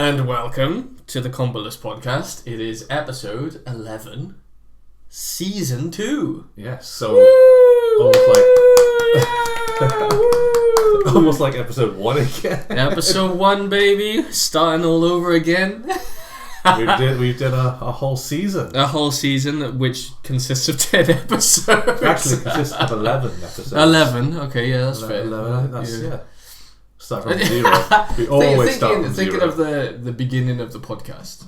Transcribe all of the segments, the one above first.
And welcome to the Comboless podcast. It is episode 11, season 2. Yes, so almost like episode 1 again. Episode 1, baby, starting all over again. we did a whole season. A whole season, which consists of 10 episodes. Actually, it consists of 11 episodes. 11, okay, yeah, that's fair. 11, that's. Start from zero. We always start from zero. Thinking of the beginning of the podcast.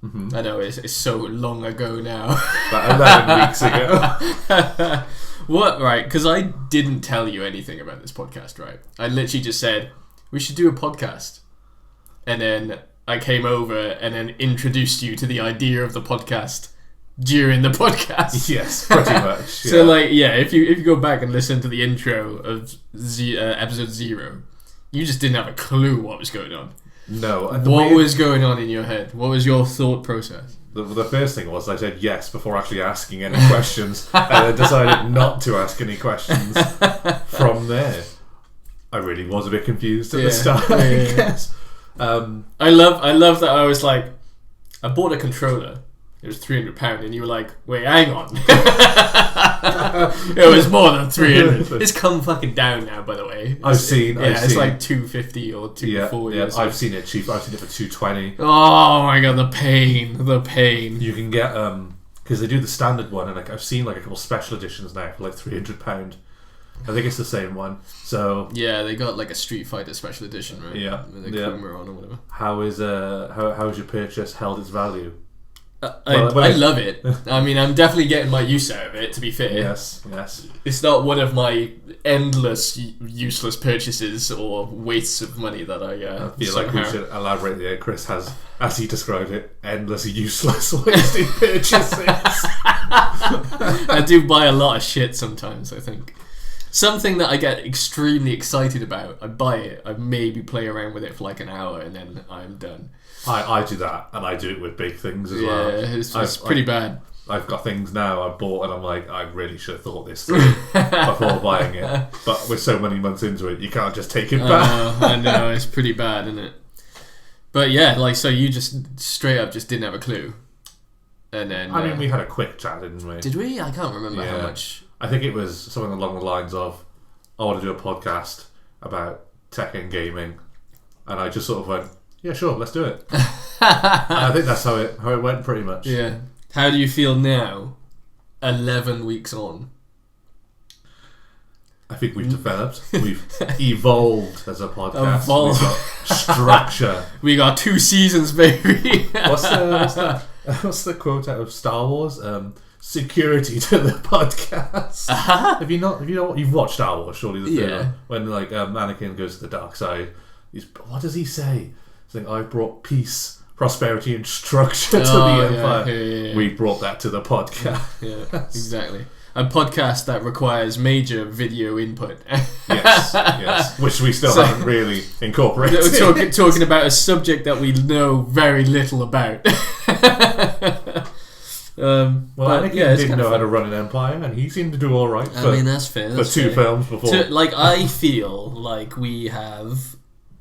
Mm-hmm. I know, it's so long ago now. About 11 weeks ago. What, right, because I didn't tell you anything about this podcast, right? I literally just said, we should do a podcast. And then I came over and then introduced you to the idea of the podcast during the podcast. Yes, pretty much. Yeah. So, if you go back and listen to the intro of episode 0, you just didn't have a clue what was going on. No. What was going on in your head? What was your thought process? The first thing was I said yes before actually asking any questions, and I decided not to ask any questions. From there, I really was a bit confused at the start. I guess. I love that I was like, I bought a controller. It was £300, and you were like, "Wait, hang on." It was more than 300. It's come fucking down now, by the way. I've seen. It's like 250 or 240. Yeah, I've seen it cheap. I've seen it for 220. Oh my god, the pain. You can get because they do the standard one, and like I've seen like a couple special editions now for like £300. I think it's the same one. So yeah, they got like a Street Fighter special edition, right? Yeah, with the Kuma on or whatever. How's your purchase held its value? I love it. I mean, I'm definitely getting my use out of it, to be fair. Yes. It's not one of my endless useless purchases or wastes of money that I feel like we should elaborate there. Chris has, as he described it, endless useless wasted purchases. I do buy a lot of shit sometimes, I think. Something that I get extremely excited about, I buy it, I maybe play around with it for like an hour, and then I'm done. I do that, and I do it with big things as well. Yeah, it's pretty bad. I've got things now I bought, and I'm like, I really should have thought this through before buying it. But we're so many months into it, you can't just take it back. I know, it's pretty bad, isn't it? But yeah, so you just straight up just didn't have a clue. And then I mean, we had a quick chat, didn't we? Did we? I can't remember how much. I think it was something along the lines of, I want to do a podcast about Tekken gaming, and I just sort of went, yeah, sure, let's do it. I think that's how it went, pretty much. Yeah. How do you feel now, 11 weeks on? I think we've developed, we've evolved as a podcast. Evolved. We've got structure. We got 2 seasons, baby. What's the quote out of Star Wars? Security to the podcast. Have you not? You've watched Star Wars, surely? The film when like Anakin goes to the dark side. What does he say? He's like, "I brought peace, prosperity, and structure to the Empire." Yeah. We brought that to the podcast. Yeah, exactly. A podcast that requires major video input. yes, which we still haven't really incorporated. We're talking about a subject that we know very little about. Anakin didn't know how to run an empire, and he seemed to do all right. I mean, that's fair. For 2 films before. I feel like we have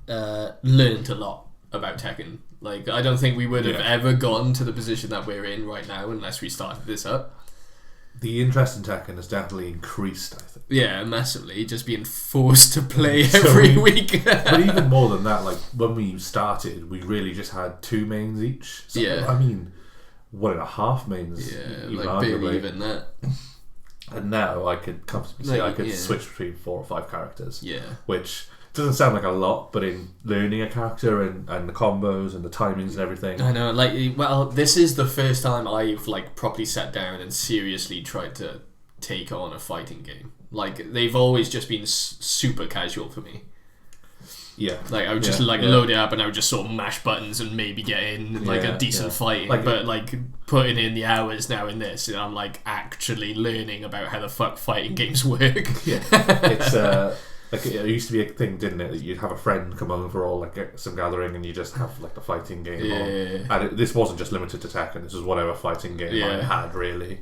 learned a lot about Tekken. Like, I don't think we would have ever gotten to the position that we're in right now unless we started this up. The interest in Tekken has definitely increased, I think. Yeah, massively. Just being forced to play every week. But even more than that, like, when we started, we really just had 2 mains each. So, I mean, 1.5 mains. Yeah, like barely even that. And now I could comfortably say I could switch between 4 or 5 characters. Yeah. Which doesn't sound like a lot, but in learning a character and the combos and the timings and everything. I know, this is the first time I've properly sat down and seriously tried to take on a fighting game. Like, they've always just been super casual for me. Yeah. Like, I would just load it up and I would just sort of mash buttons and maybe get in a decent fight. But putting in the hours now in this, and I'm actually learning about how the fuck fighting games work. Yeah. It's it used to be a thing, didn't it? That you'd have a friend come over or some gathering, and you just have the fighting game on. And this wasn't just limited to Tekken. This was whatever fighting game I had, really.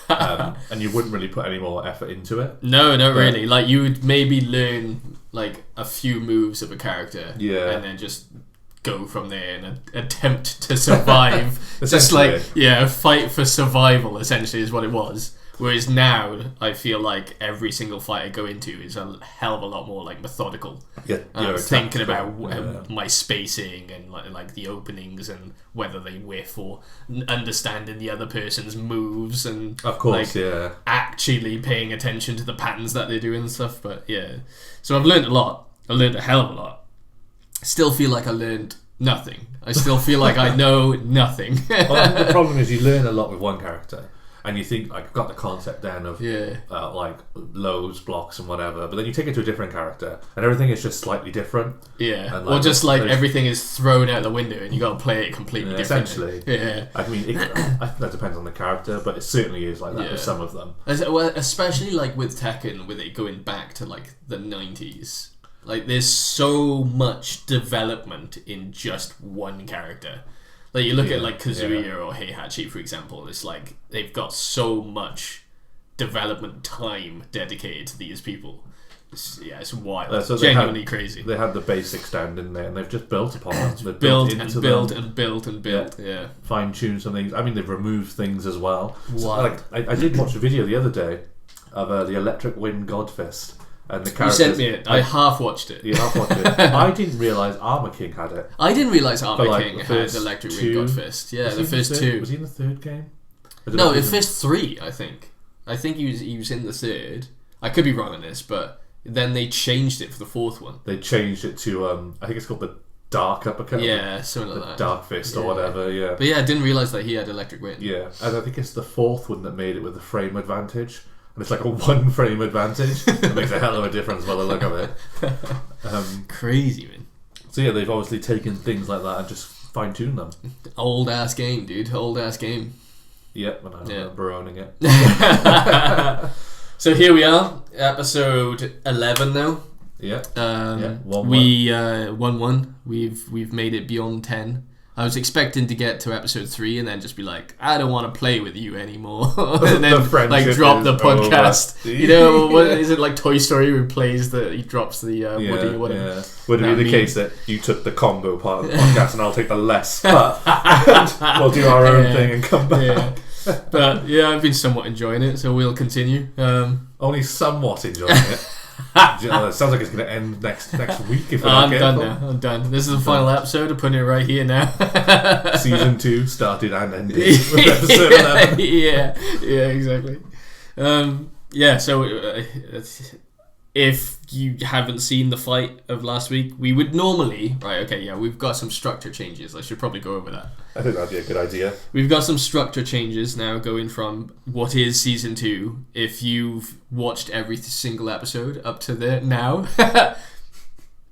And you wouldn't really put any more effort into it. No, not really. You would maybe learn a few moves of a character, and then just go from there and attempt to survive. Just like, a fight for survival, essentially, is what it was. Whereas now, I feel like every single fight I go into is a hell of a lot more like methodical. Yeah, thinking about my spacing and like the openings and whether they whiff, or understanding the other person's moves, and of course, actually paying attention to the patterns that they do and stuff. But so I've learned a lot. I learned a hell of a lot. Still feel like I learned nothing. I still feel like I know nothing. Well, the problem is you learn a lot with one character. And you think, like, I've got the concept down of like loads, blocks, and whatever, but then you take it to a different character, and everything is just slightly different. Yeah, and, like, or just like everything is thrown out the window, and you got to play it completely differently. Essentially, I mean, I think that depends on the character, but it certainly is like that with some of them. Well, especially like with Tekken, with it going back to like the 90s. Like, there's so much development in just one character. Like, you look at like Kazuya or Heihachi, for example, it's like they've got so much development time dedicated to these people. It's wild. So genuinely crazy. They had the basics down, didn't they? And they've just built upon it. They've built and built. Fine-tuned some things. I mean, they've removed things as well. Wow. Like, I did watch a video the other day of the Electric Wind Godfist. And the you sent me it. I half watched it. You half watched it. I didn't realise Armour King had it. I didn't realise Armour King had Electric Wind Godfist. Yeah, the first two. Was he in the third game? No, in first three, I think. I think he was in the third. I could be wrong on this, but then they changed it for the fourth one. They changed it to, I think it's called the Dark Uppercut. Yeah, something like that. Dark Fist or whatever, yeah. But I didn't realise that he had Electric Wind. Yeah, and I think it's the fourth one that made it with the frame advantage. It's like a 1 frame advantage. It makes a hell of a difference by the look of it. Crazy, man. So they've obviously taken things like that and just fine-tuned them. Old ass game, dude. Old ass game. Yep, and I remember owning it. So here we are, episode 11 now. Yeah. 1-1. We 1-1. We've made it beyond 10. I was expecting to get to episode 3 and then just be like, I don't want to play with you anymore, and then like drop the podcast. Over. You know, what is it, like Toy Story who he drops the Woody or whatever? Yeah. Would it be the case that you took the combo part of the podcast and I'll take the less part, and we'll do our own thing and come back? Yeah. But I've been somewhat enjoying it, so we'll continue. Only somewhat enjoying it. It sounds like it's going to end next week if we're not careful. Done now. I'm done. This is the final episode. I'm putting it right here now. Season 2 started and ended with episode 11. Yeah, exactly. So if you haven't seen the fight of last week, we would normally... we've got some structure changes. I should probably go over that. I think that'd be a good idea. We've got some structure changes now going from what is Season 2. If you've watched every single episode up to there now...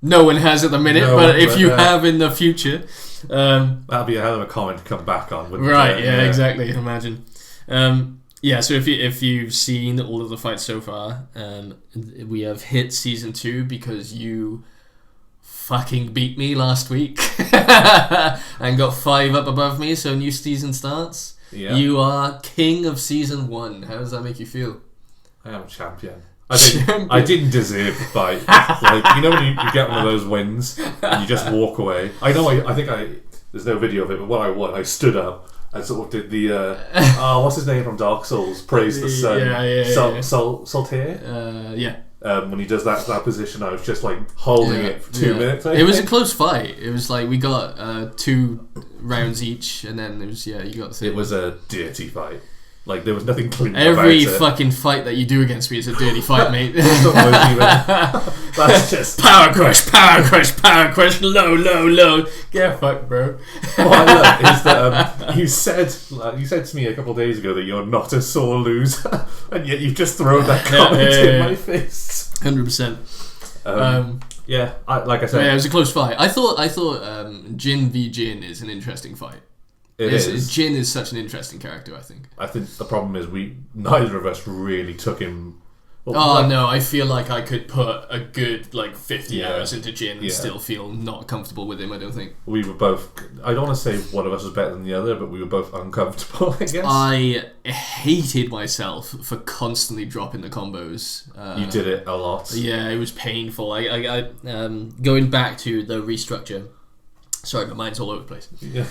no one has at the minute, but if you have in the future... that'd be a hell of a comment to come back on, wouldn't it? Right, exactly. Imagine. So if you've seen all of the fights so far, we have hit Season 2 because you fucking beat me last week and got 5 up above me, so new season starts. Yeah. You are king of Season 1. How does that make you feel? I am a champion. I didn't deserve the fight. Like, you know when you get one of those wins and you just walk away? I know, I think there's no video of it, but when I won, I stood up and sort of did the what's his name from Dark Souls? Praise the sun. Saltaire? When he does that position, I was just like holding it for 2 minutes. It was a close fight. It was like we got 2 rounds each, and then it was you got the third. It was a dirty fight. Like, there was nothing clean Every about it. fucking fight that you do against me is a dirty fight, mate. That's just... Power crush, low. Get fucked, bro. What I love is that you said to me a couple of days ago that you're not a sore loser, and yet you've just thrown that comment in my face. 100%. Like I said... it was a close fight. I thought Jin v Jin is an interesting fight. Jin is such an interesting character, I think. I think the problem is neither of us really took him... no, I feel like I could put a good 50 hours into Jin and still feel not comfortable with him, I don't think. We were both... I don't want to say one of us was better than the other, but we were both uncomfortable, I guess. I hated myself for constantly dropping the combos. You did it a lot. Yeah, it was painful. I going back to the restructure... Sorry, my mind's all over the place. Yeah.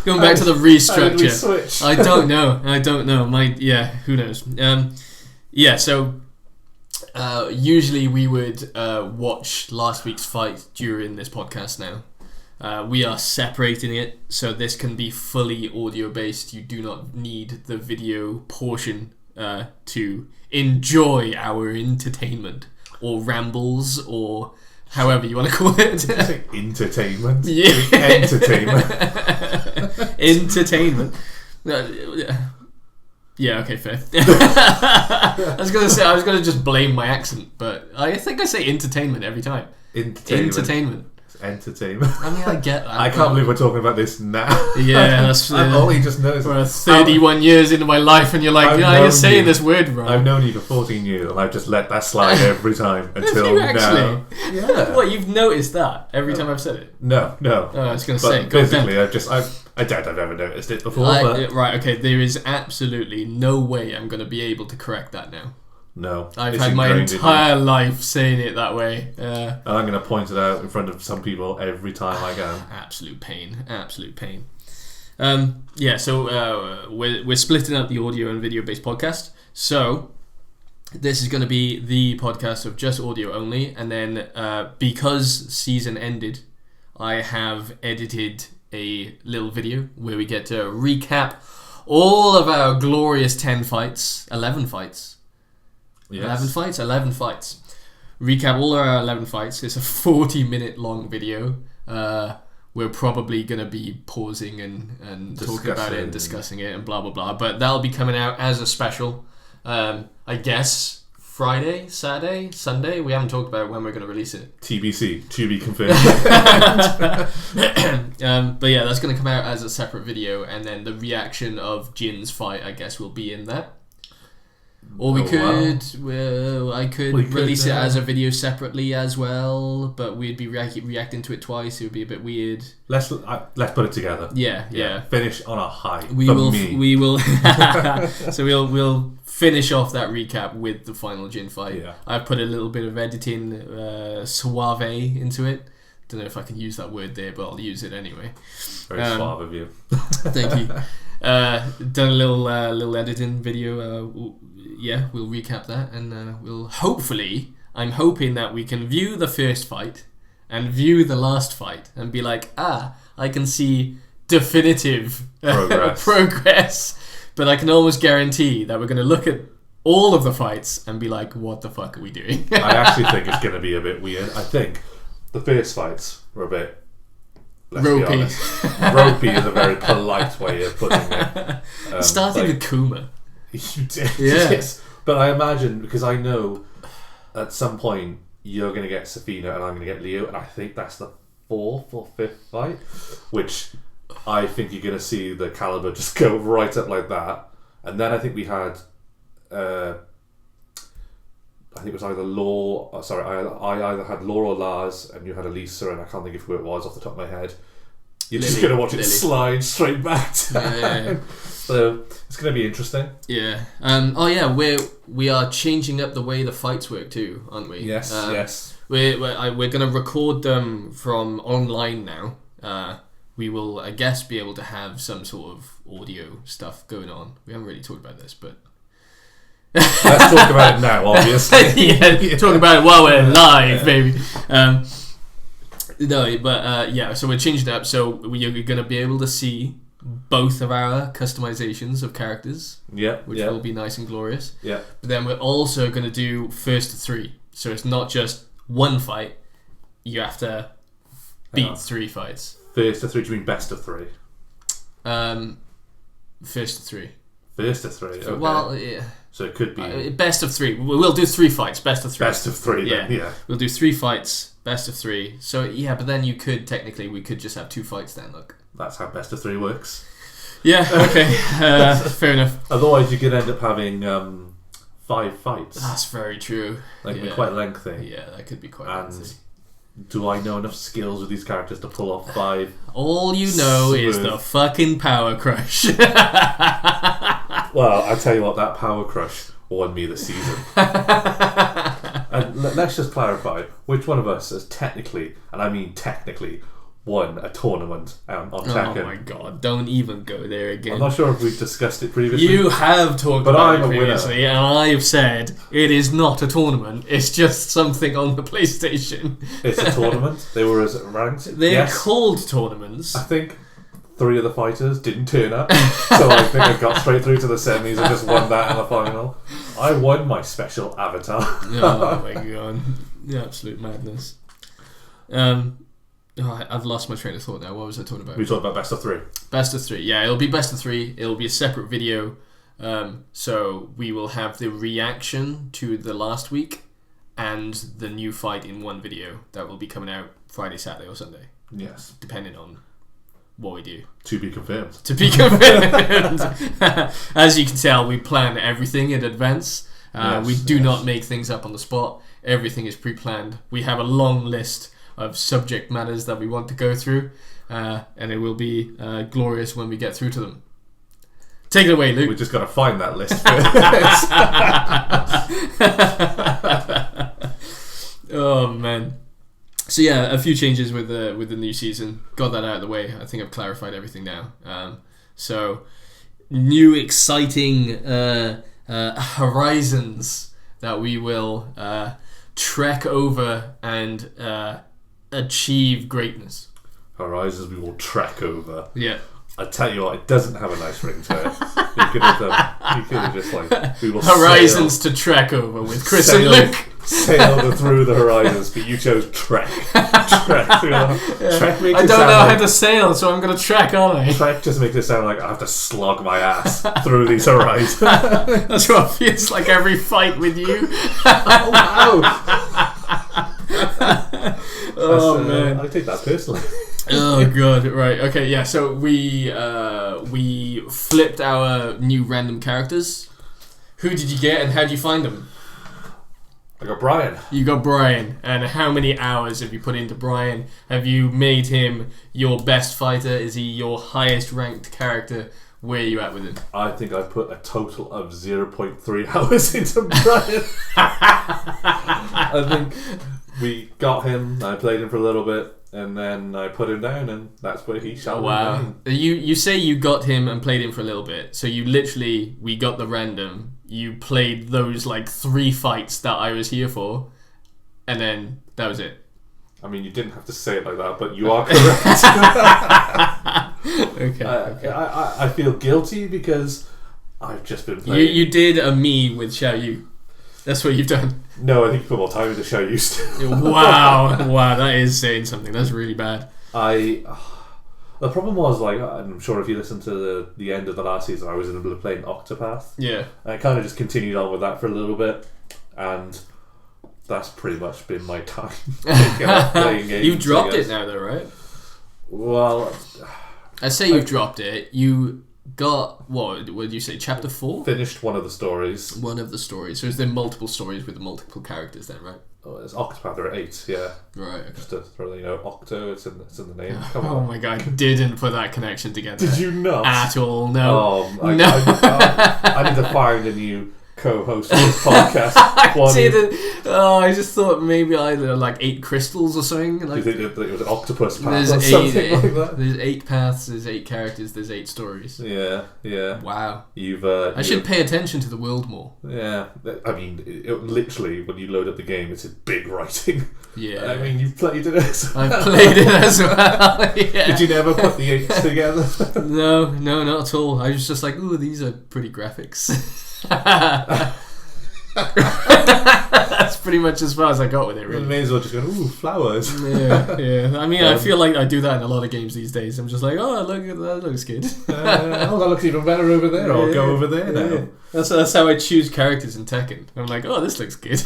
Going back to the restructure. How did we switch? I don't know. Who knows? So usually we would watch last week's fight during this podcast now. We are separating it, so this can be fully audio based. You do not need the video portion to enjoy our entertainment or rambles or however you want to call it. Entertainment? Yeah. Entertainment. Entertainment. Yeah, okay, fair. I was gonna just blame my accent, but I think I say entertainment every time. Entertainment. Entertainment. I mean, I get that. I can't believe we're talking about this now. Yeah, that's. I've only just noticed. We're 31 years into my life, and you're like, you're saying this word wrong. I've known you for 14 years, and I've just let that slide every time until you actually? now. Yeah. What, you've noticed that every time I've said it? No. Oh, I was going to But say. physically, I doubt I've ever noticed it before. Right, okay, there is absolutely no way I'm going to be able to correct that now. No. I've had my entire life saying it that way. And I'm going to point it out in front of some people every time I can. Absolute pain. So we're splitting up the audio and video based podcast. So this is going to be the podcast of just audio only, and then because season ended, I have edited a little video where we get to recap all of our glorious 11 fights. Yes. 11 fights. Recap all our 11 fights. It's a 40-minute long video. We're probably going to be pausing and talking about it and discussing it and blah, blah, blah. But that'll be coming out as a special. I guess Friday, Saturday, Sunday. We haven't talked about when we're going to release it. TBC, to be confirmed. But yeah, that's going to come out as a separate video. And then the reaction of Jin's fight, I guess, will be in that. Or I could release it as a video separately as well, but we'd be reacting to it twice. It would be a bit weird. Let's put it together. Yeah. Finish on a high. We will. So we'll finish off that recap with the final Jin fight. Yeah. I've put a little bit of editing suave into it. Don't know if I can use that word there, but I'll use it anyway. Very suave of you. Thank you. Done a little editing video. We'll recap that, and we'll hopefully. I'm hoping that we can view the first fight and view the last fight and be like, I can see definitive progress. But I can almost guarantee that we're going to look at all of the fights and be like, what the fuck are we doing? I actually think it's going to be a bit weird. I think the first fights were a bit. Ropey. Ropey is a very polite way of putting it. Starting with Kuma. You did. Yeah. Yes. But I imagine, because I know at some point you're going to get Safina and I'm going to get Leo, and I think that's the 4th or 5th fight, which I think you're going to see the caliber just go right up like that. And then I think we had I think it was either I either had Law or Lars, and you had Elisa, and I can't think of who it was off the top of my head. You're just going to watch it slide straight back down. Yeah. So it's going to be interesting. Yeah. We are changing up the way the fights work too, aren't we? Yes. Yes. We're going to record them from online now. We will, I guess, be able to have some sort of audio stuff going on. We haven't really talked about this, but. Let's talk about it now, obviously. Talk about it while we're live, baby. So we're changing it up. So we're going to be able to see both of our customizations of characters, which will be nice and glorious. Yeah. But then we're also going to do first to 3. So it's not just one fight. You have to beat 3 fights. First to 3, do you mean best of 3? First to 3. First to 3, okay. Well, yeah. So it could be... best of 3. We'll do 3 fights, best of 3. Best of 3, then, yeah. We'll do 3 fights, best of 3. So, yeah, but then we could just have 2 fights then, look. That's how best of 3 works. Yeah, okay. Fair enough. Otherwise, you could end up having 5 fights. That's very true. That could be quite lengthy. Yeah, that could be quite lengthy. Do I know enough skills with these characters to pull off 5? All you know is the fucking Power Crush. Well, I tell you what, that Power Crush won me the season. And let's just clarify, which one of us has technically, and I mean technically, won a tournament on Tekken. Oh my god, don't even go there again. I'm not sure if we've discussed it previously. You have talked but about I'm it previously, and I've said it is not a tournament, it's just something on the PlayStation. It's a tournament. They were as ranked. They're called tournaments. I think 3 of the fighters didn't turn up, so I think I got straight through to the semis and just won that in the final. I won my special avatar. Oh my god. The absolute madness. I've lost my train of thought now. What was I talking about? We talked about best of 3. Best of 3. Yeah, it'll be best of 3. It'll be a separate video. So we will have the reaction to the last week and the new fight in one video that will be coming out Friday, Saturday, or Sunday. Yes. Depending on what we do. To be confirmed. To be confirmed. As you can tell, we plan everything in advance. We do not make things up on the spot. Everything is pre-planned. We have a long list of subject matters that we want to go through, and it will be glorious when we get through to them. Take it away, Luke. We just got to find that list first. Oh man. So yeah, a few changes with the new season. Got that out of the way. I think I've clarified everything now. So new exciting horizons that we will trek over and achieve greatness. Horizons we will trek over. Yeah. I tell you what, it doesn't have a nice ring to it. You could have just like, we will Horizons to trek over with Chris and Luke. Sail through the horizons, but you chose trek. Trek. Trek makes I don't know how to sail, so I'm going to trek, aren't I? Trek just makes it sound like I have to slog my ass through these horizons. That's what it feels like every fight with you. Oh, wow. Oh man, I take that personally. Oh god, right, okay, yeah. So we flipped our new random characters. Who did you get, and how did you find them? I got Brian. You got Brian, and how many hours have you put into Brian? Have you made him your best fighter? Is he your highest ranked character? Where are you at with him? I think I put a total of 0.3 hours into Brian. I think we got him, I played him for a little bit, and then I put him down, and that's where he shot. Oh, wow. You say you got him and played him for a little bit, so you literally, we got the random, you played those like 3 fights that I was here for, and then that was it. I mean, you didn't have to say it like that, but you are correct. Okay. I feel guilty because I've just been playing. You did a me with Xiao Yu. That's what you've done. No, I think you put more time into show you still. Wow, that is saying something. That's really bad. The problem was, like, I'm sure if you listen to the end of the last season, I was in the middle of playing Octopath. Yeah. And I kind of just continued on with that for a little bit, and that's pretty much been my time playing games. You've dropped it now, though, right? Well, I say you've dropped it. You got, what did you say, chapter 4? Finished one of the stories. One of the stories. So is there multiple stories with multiple characters then, right? Oh, it's Octopath, there are 8, yeah. Right, okay. Just to throw, Octo, it's in the name. Come Oh on. my god, I didn't put that connection together. Did you not? At all, no. I need to find a new co-host for this podcast. I didn't. Oh, I just thought maybe either like 8 crystals or something. Like, Do you think it was an octopus path there's or something like that? There's 8 paths, there's 8 characters, there's 8 stories. Yeah. Wow. I should pay attention to the world more. Yeah. I mean, literally, when you load up the game, it's in big writing. Yeah. I mean, you've played it as well. I've played it as well. Yeah. Did you never put the 8s together? No, not at all. I was just like, ooh, these are pretty graphics. That's pretty much as far as I got with it, really. You may as well just go, ooh, flowers. Yeah. I mean, I feel like I do that in a lot of games these days. I'm just like, oh, look, that looks good. That looks even better over there. I'll go over there now. Yeah. That's how I choose characters in Tekken. I'm like, oh, this looks good.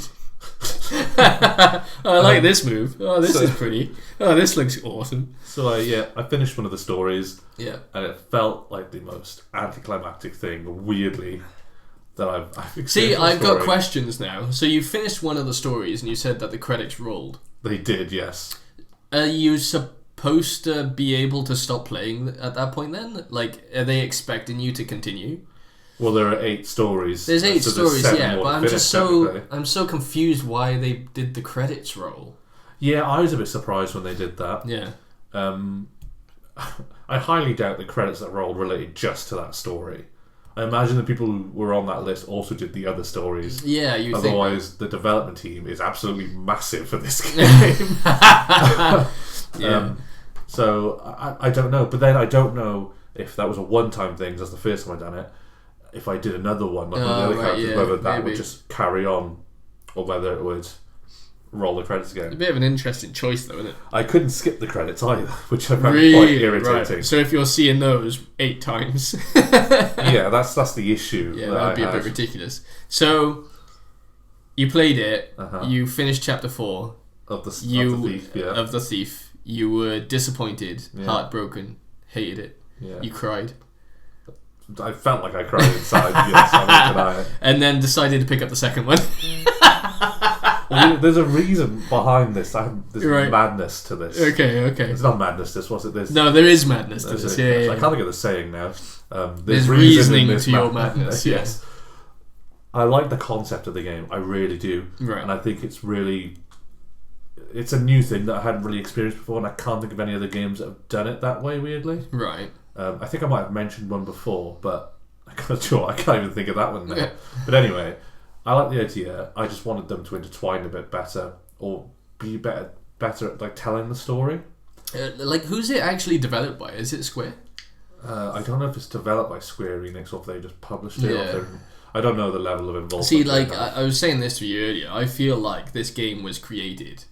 Oh, I like this move. Oh, this is pretty. Oh, this looks awesome. So I finished one of the stories. Yeah. And it felt like the most anticlimactic thing, weirdly, that I've experienced. See, I've got questions now. So you finished one of the stories and you said that the credits rolled. They did, yes. Are you supposed to be able to stop playing at that point then? Like, are they expecting you to continue? Well, there are 8 stories. There's 8 stories, yeah, but I'm just technically. I'm so confused why they did the credits roll. Yeah, I was a bit surprised when they did that. Yeah. I highly doubt the credits that rolled related just to that story. I imagine the people who were on that list also did the other stories. Yeah, you think. Otherwise, the development team is absolutely massive for this game. So I don't know. But then I don't know if that was a one-time thing, that's the first time I've done it. If I did another one, like one of the other characters, whether that would just carry on or whether it would roll the credits again. It's a bit of an interesting choice, though, isn't it? I couldn't skip the credits either, which I found quite irritating. Right. So if you're seeing those 8 times... yeah, that's the issue. Yeah, that would be a bit ridiculous. So, you played it, you finished chapter 4 of the thief. You were disappointed, heartbroken, hated it. Yeah. You cried. I felt like I cried inside, yes, I won't deny it. And then decided to pick up the second one. Well, there's a reason behind this. There's madness to this. Okay. It's not madness. There's no, there is madness to this. Yeah. I can't think of the saying now. There's reasoning to your madness. Yes. I like the concept of the game. I really do. Right. And I think it's a new thing that I hadn't really experienced before, and I can't think of any other games that have done it that way. Weirdly. Right. I think I might have mentioned one before, but I can't even think of that one now. But anyway. I like the idea. I just wanted them to intertwine a bit better, or be better at like telling the story. Who's it actually developed by? Is it Square? I don't know if it's developed by Square Enix or if they just published it. Or I don't know the level of involvement. See, I was saying this to you earlier. I feel like this game was created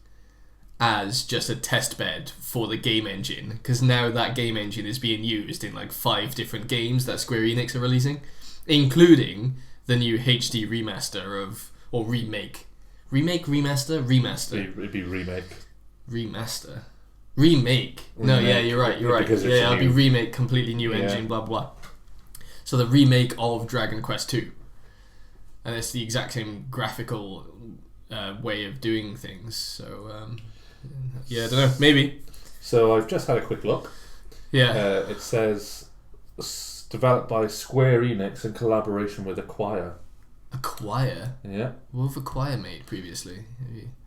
as just a test bed for the game engine, because now that game engine is being used in like 5 different games that Square Enix are releasing, including the new HD remaster or remake. Remaster? It'd be remake. Remaster. Remake. No, yeah, you're right. Yeah, it'll be remake, completely new engine, blah, blah. So the remake of Dragon Quest 2. And it's the exact same graphical way of doing things. So, I don't know. Maybe. So I've just had a quick look. Yeah. It says... developed by Square Enix in collaboration with Acquire. Acquire? Yeah. What have Acquire made previously?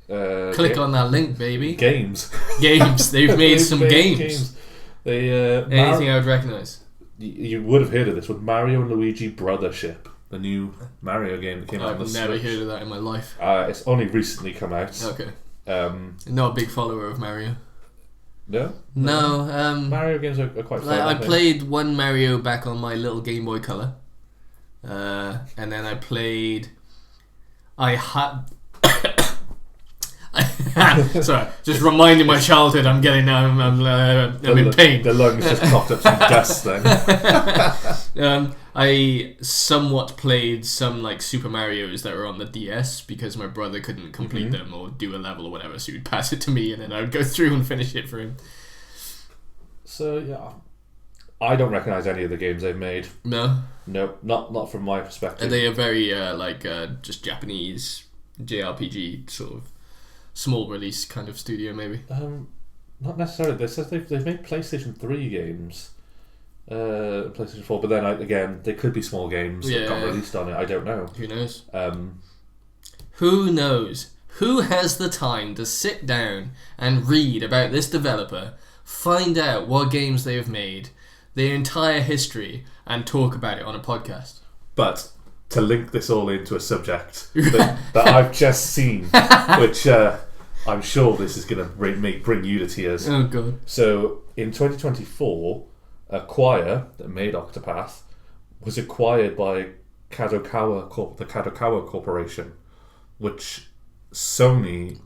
Click on that link, baby. Games. They've made some games. They anything I would recognise? You would have heard of this with Mario and Luigi Brothership, the new Mario game that came out on the Switch. I've never heard of that in my life. It's only recently come out. Okay. Not a big follower of Mario. No? Mario games are quite fun. I played one Mario back on my little Game Boy Color. And then I played... Sorry, just reminding my childhood. I'm in pain. The lungs just coughed up some dust then. I somewhat played some like Super Marios that were on the DS because my brother couldn't complete them or do a level or whatever, so he'd pass it to me and then I would go through and finish it for him. So yeah, I don't recognise any of the games they've made. No, not from my perspective. They are very just Japanese JRPG sort of small release kind of studio, maybe. Not necessarily. They says they've made PlayStation 3 games, PlayStation 4, but then again they could be small games that got released on it. I don't know. Who knows? Who knows? Who has the time to sit down and read about this developer, find out what games they have made, their entire history, and talk about it on a podcast? But to link this all into a subject that I've just seen, which I'm sure this is going to bring you to tears. Oh god! So in 2024, Acquire that made Octopath was acquired by the Kadokawa Corporation, which Sony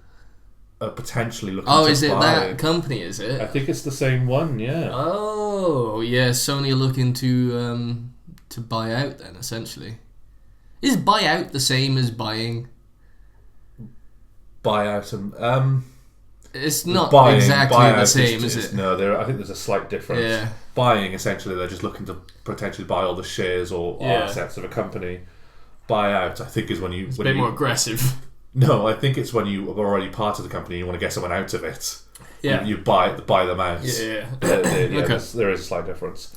are potentially looking to buy. Oh, is it that company? Is it? I think it's the same one. Yeah. Oh, yeah. Sony are looking to buy out then, essentially. Is buy out the same as buying? Buy out and it's not exactly the same, is it? No, I think there's a slight difference. Yeah. Buying, essentially, they're just looking to potentially buy all the shares or assets of a company. Buy out, I think, is when you... It's a bit more aggressive. No, I think it's when you are already part of the company and you want to get someone out of it. Yeah. You buy them out. Yeah. Okay. There is a slight difference.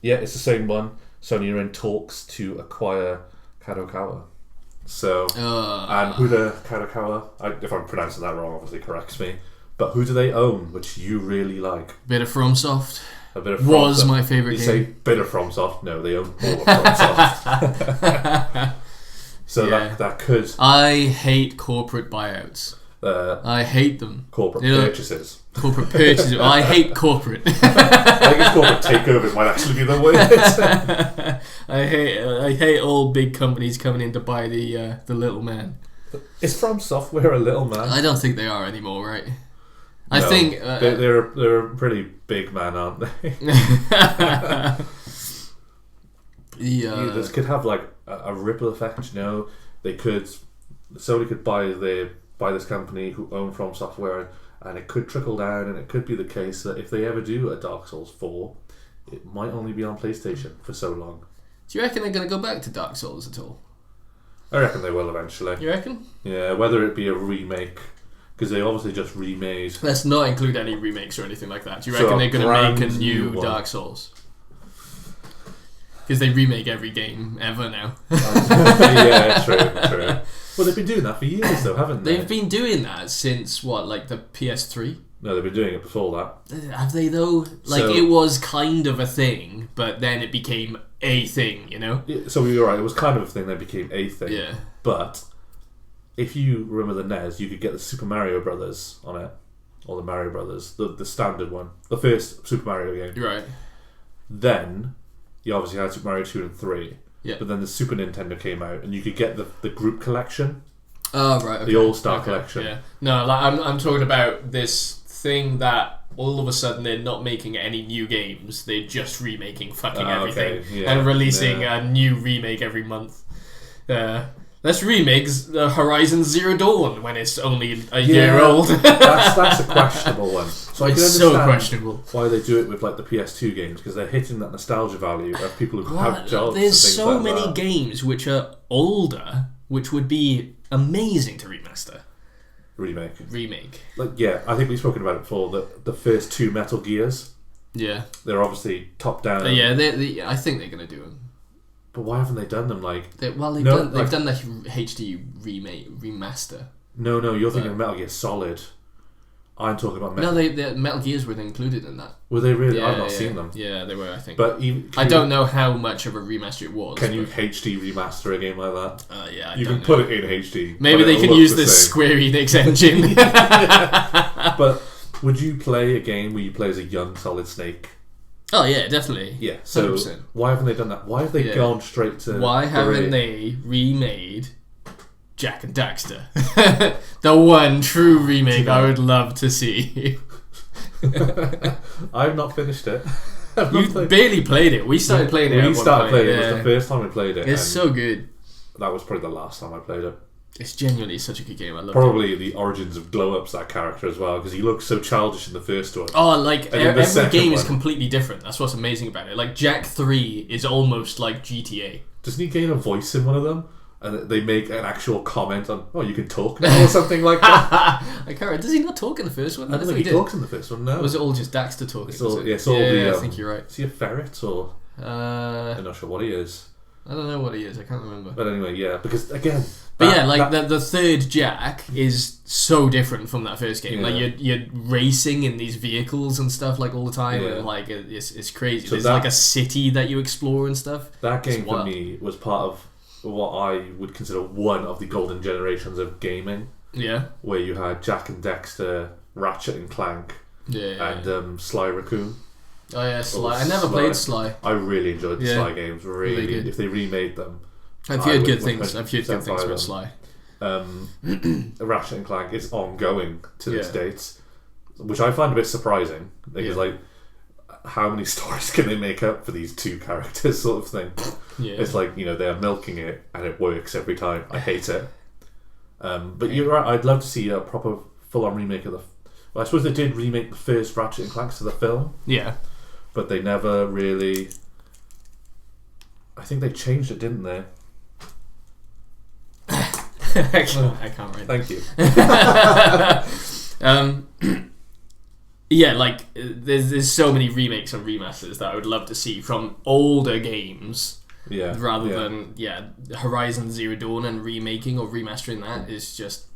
It's the same one. Sony are in talks to acquire Kadokawa. So, and Huda Kadokawa, if I'm pronouncing that wrong, obviously corrects me, But who do they own, which you really like? Bit of FromSoft. A bit of was FromSoft. my favourite game. You say bit of FromSoft? No, they own all of FromSoft. So that could... I hate corporate buyouts. I hate them. Corporate purchases. Corporate purchases. I hate corporate. I think it's corporate takeovers might actually be the word. I hate all big companies coming in to buy the little man. Is From Software a little man? I don't think they are anymore, right? No, I think they're a pretty big man, aren't they? This could have like a ripple effect. You know, somebody could buy this company who own From Software, and it could trickle down, and it could be the case that if they ever do a Dark Souls 4, it might only be on PlayStation for so long. Do you reckon they're going to go back to Dark Souls at all? I reckon they will eventually. You reckon? Yeah, whether it be a remake, because they obviously just remade. Let's not include any remakes or anything like that. Do you reckon they're going to make a new Dark Souls? Because they remake every game ever now. Yeah, true. Well, they've been doing that for years, though, haven't they? They've been doing that since, what, like the PS3? No, they've been doing it before that. Have they, though? Like, it was kind of a thing, but then it became a thing, you know? Yeah, so you're right, it was kind of a thing, then became a thing. Yeah. But, if you remember the NES, you could get the Super Mario Brothers on it. Or the Mario Brothers, the standard one. The first Super Mario game. Right. Then, you obviously had Super Mario 2 and 3. Yeah. But then the Super Nintendo came out, and you could get the group collection. Oh, right. Okay. The All-Star collection. Yeah. No, like, I'm talking about this thing that all of a sudden they're not making any new games. They're just remaking fucking everything. Okay. Yeah. And releasing a new remake every month. Let's remake Horizon Zero Dawn when it's only a year old. that's a questionable one. So I can It's understand so questionable. why they do it with like the PS2 games, because they're hitting that nostalgia value of people who have jobs. There's and things so like many that. games which are older, which would be amazing to remaster. Remake. Like, yeah, I think we've spoken about it before. The first 2 Metal Gears. Yeah. They're obviously top down. Yeah, I think they're gonna do them. But why haven't they done them? Like, They've done the HD remaster. No, you're thinking of Metal Gear Solid. I'm talking about Metal. No, the Metal Gears were included in that. Were they really? Yeah, I've not seen them. Yeah, they were. I think. But I don't know how much of a remaster it was. Can you HD remaster a game like that? Yeah, you can put it in HD. Maybe they can use the Square Enix engine. But would you play a game where you play as a young Solid Snake? Oh yeah, definitely. Yeah. So 100%. why haven't they done that? Why have they gone straight to? Why haven't they remade Jak and Daxter? The one true remake I would love to see. I've not finished it. You barely played it. We started playing it. We started playing it. It was the first time we played it. It's so good. That was probably the last time I played it. It's genuinely such a good game. I love it. Probably the origins of Glow Up's that character as well, because he looks so childish in the first one. Oh, like every game is one, completely different. That's what's amazing about it. Like Jak 3 is almost like GTA. Doesn't he gain a voice in one of them? And they make an actual comment on, oh, you can talk now, or something like that. I can't remember. Does he not talk in the first one? I don't think he talks in the first one, no. Or was it all just Daxter talking? It's all I think you're right. Is he a ferret, or... I'm not sure what he is. I don't know what he is. I can't remember. But anyway, yeah, because again... the third Jak is so different from that first game. Yeah. Like you're racing in these vehicles and stuff like all the time, and like it's crazy. So there's like a city that you explore and stuff. That game for me was part of what I would consider one of the golden generations of gaming. Yeah. Where you had Jak and Daxter, Ratchet and Clank, and Sly Raccoon. Oh yeah, Sly. I never played Sly. I really enjoyed the Sly games. Really, if they remade them, I've heard good things. I've heard good things about Sly. Ratchet and Clank is ongoing to this date, which I find a bit surprising because like, how many stories can they make up for these 2 characters, sort of thing? Yeah. It's like, they're milking it and it works every time. I hate it. But you're right. I'd love to see a proper full-on remake of the. Well, I suppose they did remake the first Ratchet and Clank to the film. Yeah. But they never really... I think they changed it, didn't they? I can't write. Thank you. Yeah, like there's so many remakes and remasters that I would love to see from older games. Yeah. Rather than Horizon Zero Dawn and remaking or remastering that is just...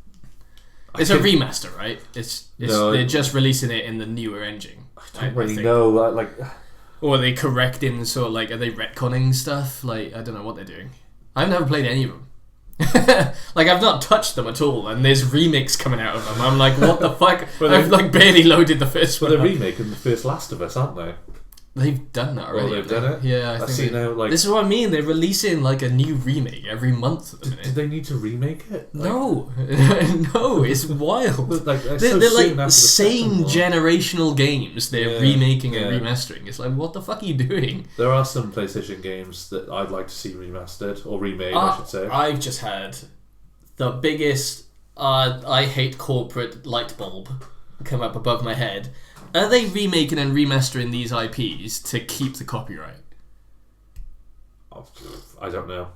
It's a remaster, right? They're just releasing it in the newer engine. I don't really know. Like, or are they correcting sort of like? Are they retconning stuff? Like, I don't know what they're doing. I've never played any of them. Like, I've not touched them at all, and there's remakes coming out of them. I'm like, what the fuck? I've like barely loaded the first one. But they're remaking the first Last of Us, aren't they? They've done that already. Oh, they've done it? Yeah, I think now, like, this is what I mean. They're releasing like a new remake every month at the minute. Do they need to remake it? Like, no, no, it's wild. Like, they're like same generational games. They're remaking and remastering. It's like, what the fuck are you doing? There are some PlayStation games that I'd like to see remastered or remade, I should say. I've just had the biggest I hate corporate light bulb come up above my head. Are they remaking and remastering these IPs to keep the copyright? I don't know.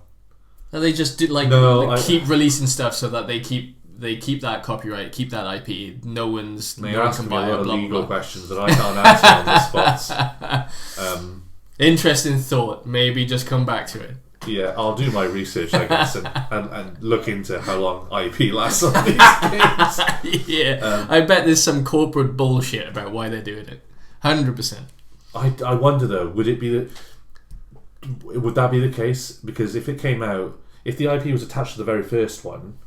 Are they just keep releasing stuff so that they keep that copyright, keep that IP? No one can buy it. A lot of legal questions that I can't answer on the spot. Interesting thought. Maybe just come back to it. Yeah, I'll do my research, I guess, and look into how long IP lasts on these games. Yeah, I bet there's some corporate bullshit about why they're doing it. 100%. I wonder though, would that be the case? Because if it came out, if the IP was attached to the very first one,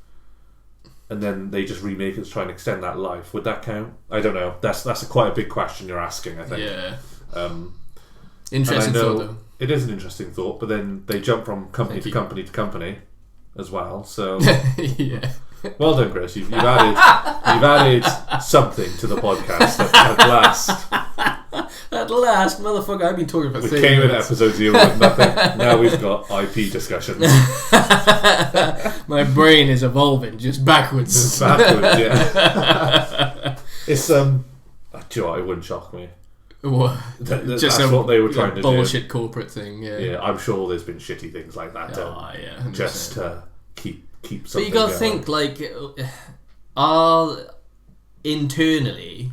and then they just remake it to try and extend that life, would that count? I don't know. That's quite a big question you're asking, I think. Yeah. Interesting thought though. It is an interesting thought, but then they jump from company to company to company as well. So yeah. Well done, Chris. You've added something to the podcast at last. At last, motherfucker! I've been talking for 30 minutes. We came in episode 0 with nothing. Now we've got IP discussions. My brain is evolving just backwards. Yeah. It's do you know what, it wouldn't shock me. What? Just that's what they were trying to do. Bullshit corporate thing, yeah. Yeah, I'm sure there's been shitty things like that. Yeah, 100%. Just to keep something. But you gotta think, like, internally,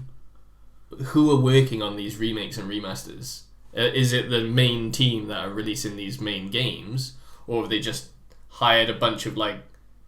who are working on these remakes and remasters? Is it the main team that are releasing these main games, or have they just hired a bunch of like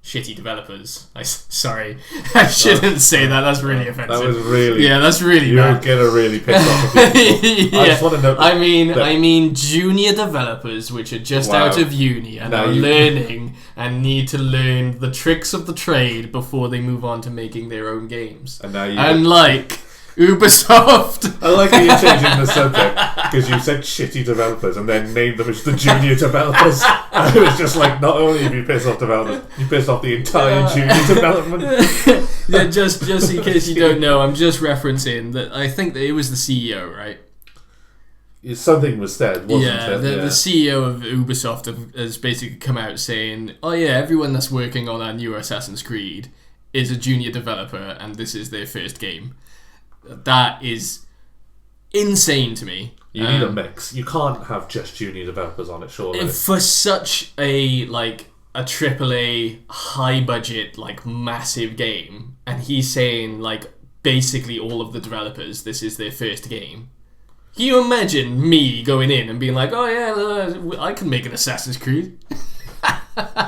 shitty developers? Sorry, I shouldn't say that. That's really offensive. That was really... Yeah, that's really You're bad. gonna really piss off people. Yeah. I just want to know... I mean junior developers which are just out of uni and are learning and need to learn the tricks of the trade before they move on to making their own games. And now Unlike Ubisoft. I like that you're changing the subject because you said shitty developers and then named them as the junior developers. And it was just like, not only have you pissed off developers, you pissed off the entire junior development. Yeah, just in case you don't know, I'm just referencing that I think that it was the CEO, right? Something was said, wasn't it? The CEO of Ubisoft has basically come out saying, oh yeah, everyone that's working on our new Assassin's Creed is a junior developer and this is their first game. That is insane to me. You need a mix. You can't have just junior developers on it, surely. For such a AAA high budget massive game, and he's saying basically all of the developers, this is their first game. Can you imagine me going in and being like, oh yeah, I can make an Assassin's Creed?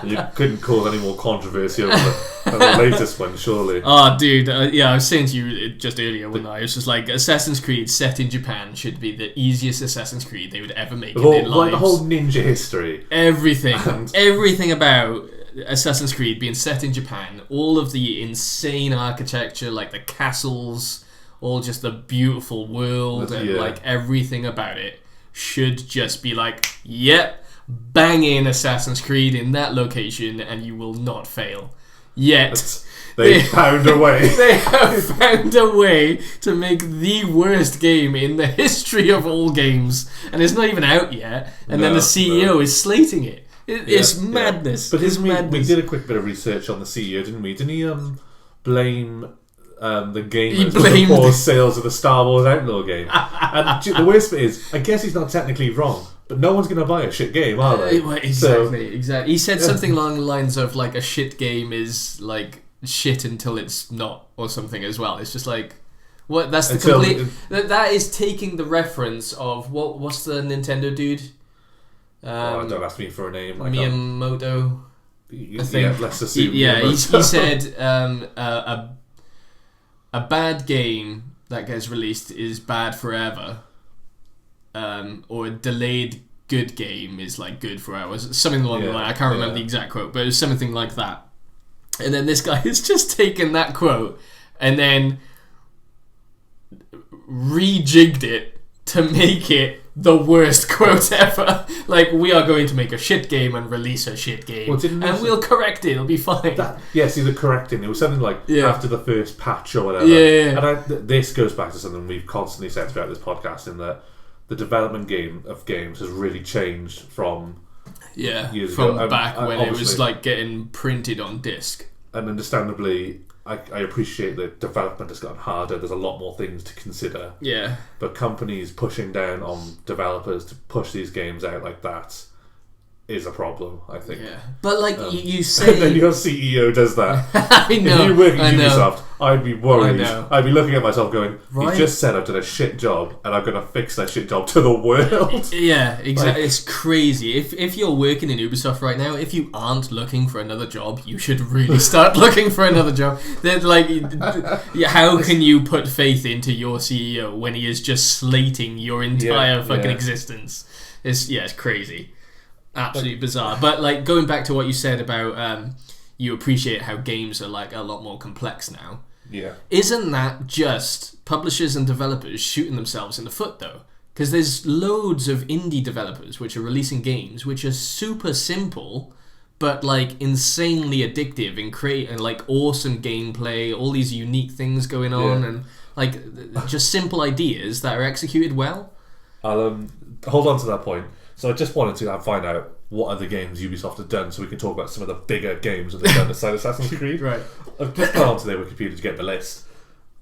You couldn't cause any more controversy over the latest one, surely. Oh, dude, yeah, I was saying to you just earlier when I was just like, Assassin's Creed set in Japan should be the easiest Assassin's Creed they would ever make in their lives. The whole ninja history. Everything about Assassin's Creed being set in Japan, all of the insane architecture, like the castles, all just the beautiful world, and everything about it should just be yep, bang in Assassin's Creed in that location and you will not fail. Yet they found a way. They have found a way to make the worst game in the history of all games, and it's not even out yet. And then the CEO is slating it. It's madness. But we did a quick bit of research on the CEO, didn't we? Didn't he blame the gamers for the poor sales of the Star Wars Outlaw game? And the worst bit is, I guess he's not technically wrong, but no one's going to buy a shit game, are they? Exactly. He said something along the lines of a shit game is shit until it's not, or something as well. It's just what? That's the complete. That is taking the reference of what's the Nintendo dude? Don't ask me for a name. Miyamoto. I think. Yeah, let's assume. Yeah, he said a bad game that gets released is bad forever, or a delayed good game is like good for hours. Something along the line. I can't remember the exact quote, but it was something like that. And then this guy has just taken that quote and then rejigged it to make it the worst quote ever. Like, we are going to make a shit game and release a shit game, and we'll correct it. It'll be fine. See, the correcting. It was something like after the first patch or whatever. And this goes back to something we've constantly said throughout this podcast, in that the development of games has really changed from years from ago. back when it was like getting printed on disc. And understandably, I appreciate that development has gotten harder. There's a lot more things to consider. Yeah. But companies pushing down on developers to push these games out like that is a problem, I think. Yeah. But like you say... And then your CEO does that. I know. If you work at Ubisoft, I'd be worried. I'd be looking at myself going, right? He just said I've done a shit job and I'm going to fix that shit job to the world. Yeah, exactly. It's crazy. If you're working in Ubisoft right now, if you aren't looking for another job, you should really start looking for another job. They're like, how can you put faith into your CEO when he is just slating your entire fucking existence? It's crazy. Absolutely bizarre. But like, going back to what you said about you appreciate how games are like a lot more complex now. Yeah. Isn't that just publishers and developers shooting themselves in the foot though? Because there's loads of indie developers which are releasing games which are super simple but like insanely addictive and create like awesome gameplay, all these unique things going on, and like just simple ideas that are executed well. I'll hold on to that point. So I just wanted to find out what other games Ubisoft have done, so we can talk about some of the bigger games that they've done aside Assassin's Creed. Right. I've just gone onto their Wikipedia to get the list.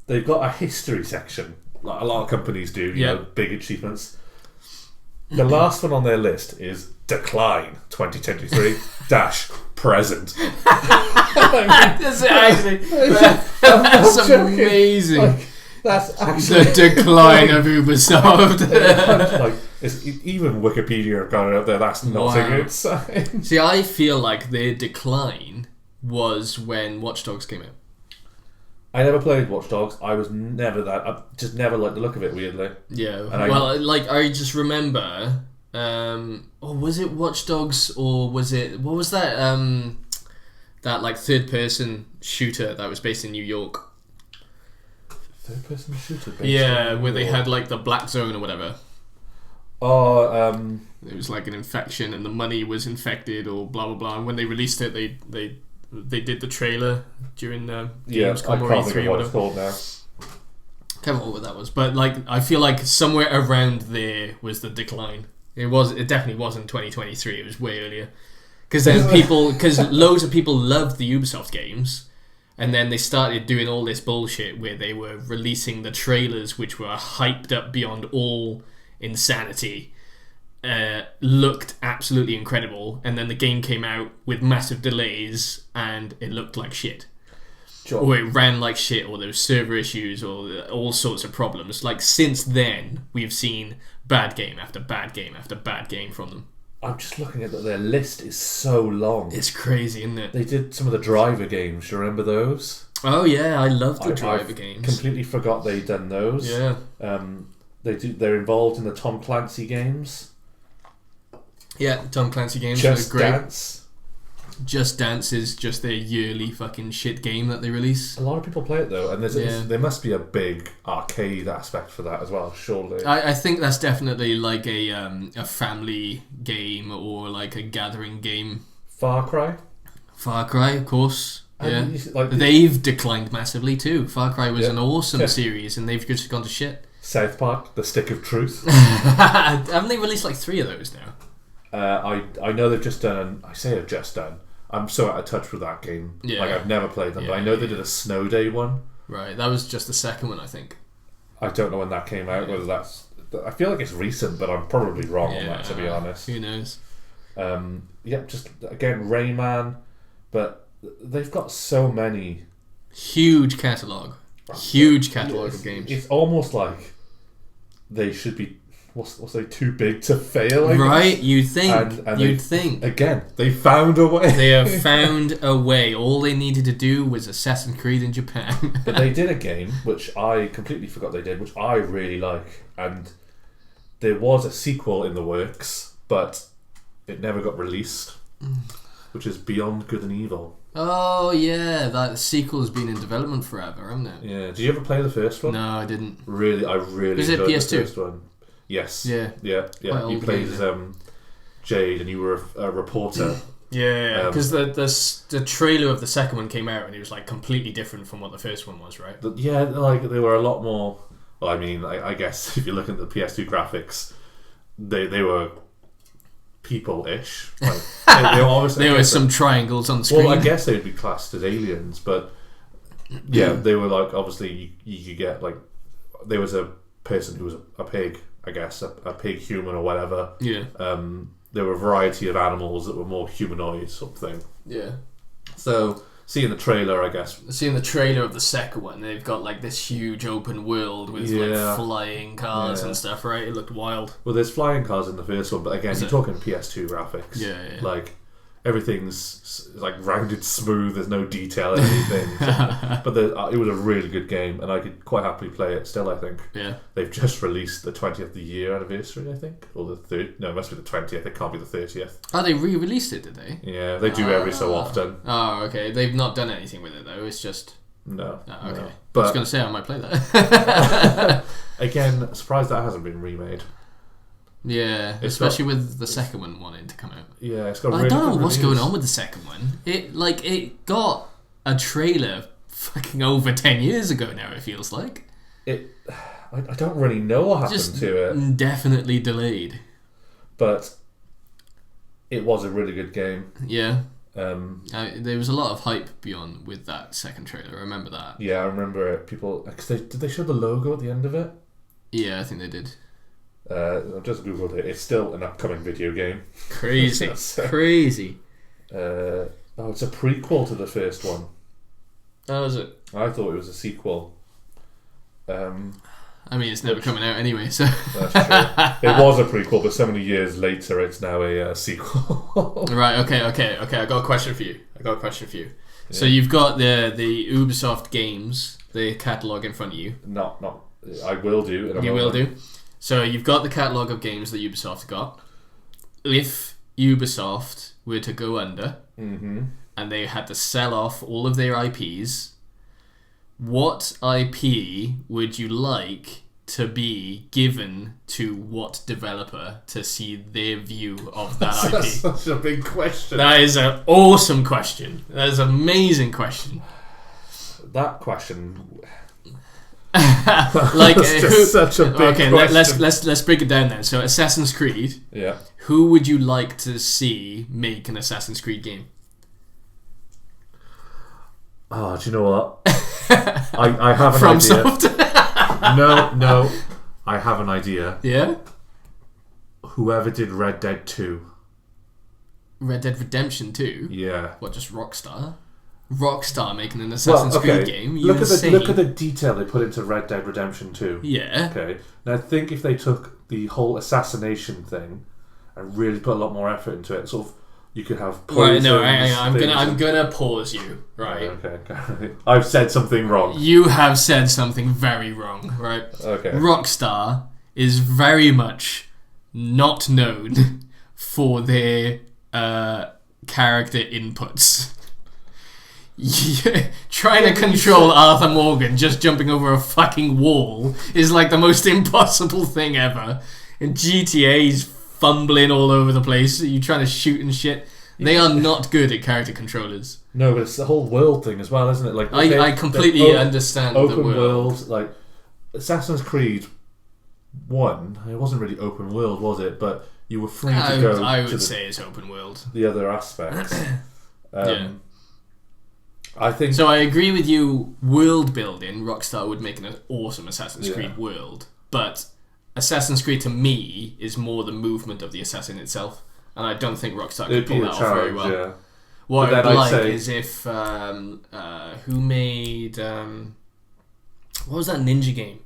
They've got a history section, like a lot of companies do, you know, big achievements. The last one on their list is Decline 2023 present. That's actually that's amazing. Like, that's actually the decline of Ubisoft. Like, even Wikipedia have got it up there. That's not a good sign. See, I feel like their decline was when Watch Dogs came out. I never played Watch Dogs. I just never liked the look of it, weirdly. Yeah. I just remember. Was it Watch Dogs or was it, what was that? That like third-person shooter that was based in New York. Third-person shooter based in New York? Where they had like the Black Zone or whatever. It was like an infection and the money was infected or blah blah blah. And when they released it, they did the trailer during Gamescom or E3 or whatever. It's called now. Can't remember what that was, but like I feel like somewhere around there was the decline. It definitely wasn't 2023. It was way earlier. Because loads of people loved the Ubisoft games, and then they started doing all this bullshit where they were releasing the trailers, which were hyped up beyond all insanity, looked absolutely incredible, and then the game came out with massive delays, and it looked like shit. Sure. Or it ran like shit, or there was server issues, or all sorts of problems. Like, since then, we've seen bad game after bad game after bad game from them. I'm just looking at that. Their list is so long. It's crazy, isn't it? They did some of the Driver games. Do you remember those? Oh yeah, I love the Driver games. Completely forgot they'd done those. Yeah. They're involved in the Tom Clancy games. Yeah, Tom Clancy games are great. Dance. Just Dance is just their yearly fucking shit game that they release. A lot of people play it though, and there must be a big arcade aspect for that as well, surely. I think that's definitely like a family game or like a gathering game. Far Cry, of course. Yeah, they've declined massively too. Far Cry was an awesome series, and they've just gone to shit. South Park, The Stick of Truth. Haven't they released like 3 of those now? I know they've just done. I say have just done. I'm so out of touch with that game. Yeah. Like, I've never played them, but I know they did a Snow Day one. Right, that was just the second one, I think. I don't know when that came out. Whether that's, I feel like it's recent, but I'm probably wrong on that, to be honest. Who knows? Just again Rayman, but they've got so many. Huge catalogue of games. It's almost like they should be what's they too big to fail? I right? guess. You'd think. And You'd think. Again, they found a way. They have found a way. All they needed to do was Assassin's Creed in Japan. But they did a game which I completely forgot they did, which I really like, and there was a sequel in the works, but it never got released. Which is Beyond Good and Evil. Oh yeah, that sequel has been in development forever, hasn't it? Yeah. Did you ever play the first one? No, I didn't. I really Was it enjoyed PS2? the first one. Yes. Yeah. You played as Jade, and you were a reporter. Yeah, because the trailer of the second one came out, and it was like completely different from what the first one was, right? Like they were a lot more. Well, I mean, I guess if you look at the PS2 graphics, they were people-ish. Like, there were some triangles on screen. Well, I guess they would be classed as aliens, but yeah, they were like, obviously you could get like, there was a person who was a pig, I guess, a pig human or whatever. Yeah. There were a variety of animals that were more humanoid sort of thing. Yeah. So seeing the trailer, I guess. Seeing the trailer of the second one, they've got like this huge open world with like flying cars and stuff, right? It looked wild. Well, there's flying cars in the first one, but again, you're talking PS2 graphics. Yeah. Like, everything's like rounded smooth, there's no detail in anything. But it was a really good game, and I could quite happily play it still, I think. Yeah. They've just released the 20th year anniversary, I think. Or the 3rd. No, it must be the 20th. It can't be the 30th. Oh, they re-released it, did they? Yeah, they do every so often. Oh, okay. They've not done anything with it, though. It's just... No. Oh, okay. No. But I was going to say I might play that. Again, surprised that hasn't been remade. Yeah, especially with the second one wanting to come out. Yeah, it's got. I don't know what's going on with the second one. It got a trailer fucking over 10 years ago now. It feels like I don't really know what happened to it. Definitely delayed. But it was a really good game. Yeah. There was a lot of hype with that second trailer. I remember that. Yeah, I remember it. People, did they show the logo at the end of it? Yeah, I think they did. I've just googled it. It's still an upcoming video game. Crazy, crazy. It's a prequel to the first one. Oh, is it? I thought it was a sequel. I mean, it's never coming out anyway, so... That's true. It was a prequel, but so many years later, it's now a sequel. Right, okay. I got a question for you. Yeah. So you've got the Ubisoft games, the catalogue in front of you. Not. I will do. You will do. So you've got the catalogue of games that Ubisoft got. If Ubisoft were to go under, and they had to sell off all of their IPs, what IP would you like to be given to what developer to see their view of that IP? That's such a big question. That is an awesome question. That is an amazing question. That question... like such a big question. let's break it down then. So Assassin's Creed. Yeah. Who would you like to see make an Assassin's Creed game? Oh, do you know what? I have an idea. FromSoft. No, I have an idea. Yeah. Whoever did Red Dead 2. Red Dead Redemption 2. Yeah. What? Just Rockstar? Rockstar making an Assassin's Creed game? Look at the detail they put into Red Dead Redemption 2. Yeah. Okay. Now I think if they took the whole assassination thing and really put a lot more effort into it, sort of, you could have poisons. Right, no, I'm gonna pause you. Right. Okay. I've said something wrong. You have said something very wrong. Right. Okay. Rockstar is very much not known for their character inputs. Trying to control Arthur Morgan just jumping over a fucking wall is like the most impossible thing ever. And GTA's fumbling all over the place. You trying to shoot and shit. They are not good at character controllers. No, but it's the whole world thing as well, isn't it? Like I completely understand open the world. Like Assassin's Creed 1, it wasn't really open world, was it? But you were free to go. I would say it's open world. The other aspects. Yeah. I think so. I agree with you. World building, Rockstar would make an awesome Assassin's Creed world, but Assassin's Creed to me is more the movement of the assassin itself, and I don't think Rockstar could pull that off very well. Yeah. What I'd like is if who made what was that ninja game?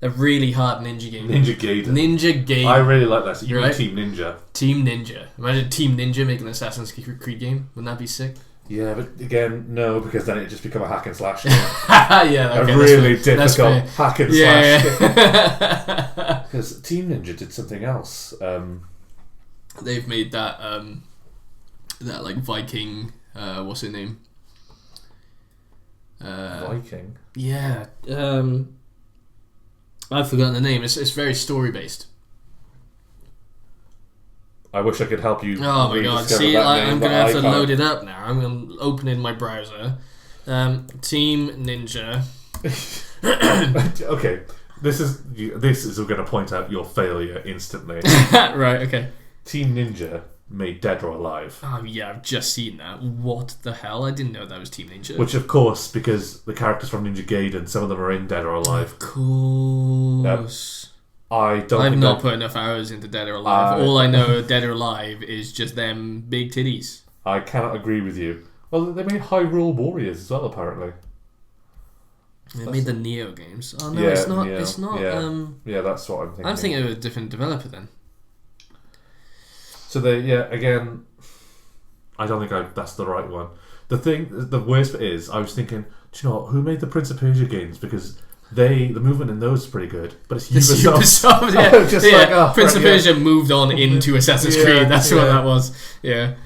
A really hard ninja game. Ninja Gaiden. Ninja Gaiden. I really like that. So you mean Right? Team Ninja. Team Ninja. Imagine Team Ninja making an Assassin's Creed game. Wouldn't that be sick? Yeah, but again, no, because then it just become a hack and slash game. Yeah, okay, a really difficult fair. hack and slash game. Yeah. Because Team Ninja did something else. They've made that that like Viking. What's her name? Viking? Yeah. I've forgotten the name. It's very story based. I wish I could help you. Oh my god! See, I'm gonna have to load it up now. I'm gonna open in my browser. Team Ninja. Okay, this is going to point out your failure instantly. Right. Okay. Team Ninja made Dead or Alive. Oh yeah, I've just seen that. What the hell? I didn't know that was Team Ninja. Which, of course, because the characters from Ninja Gaiden, some of them are in Dead or Alive. Of course. I've not put enough hours into Dead or Alive. All I know of Dead or Alive is just them big titties. I cannot agree with you. Well, they made Hyrule Warriors as well, apparently. They made the Neo games. Oh no, Yeah, it's not. Neo. It's not. Yeah, that's what I'm thinking. I'm thinking of a different developer then. So again, I don't think that's the right one. The worst bit is, I was thinking, do you know what, who made the Prince of Persia games? Because the movement in those is pretty good, but it's Ubisoft. Yeah. Just like, oh, Prince of right, Persia moved on into Assassin's Creed. That's what that was. Yeah.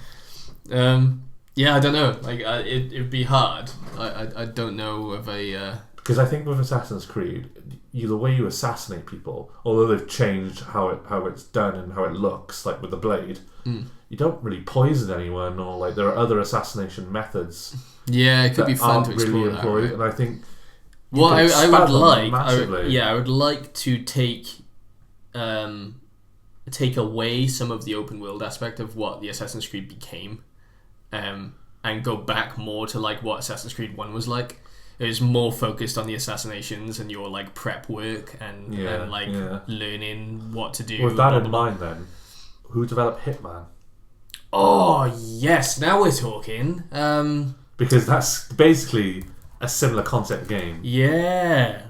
Yeah, I don't know. Like, it'd be hard. I don't know of a. Because I think with Assassin's Creed, the way you assassinate people, although they've changed how it's done and how it looks, like with the blade, you don't really poison anyone, or like there are other assassination methods. Yeah, it could be fun to explore really that. employed, Right? and I think. What I would like, massively. I would like to take away some of the open world aspect of what the Assassin's Creed became, and go back more to like what Assassin's Creed 1 was like. It was more focused on the assassinations and your like prep work and learning what to do. With that in mind, then, who developed Hitman? Oh yes, now we're talking. Because that's basically a similar concept game. Yeah,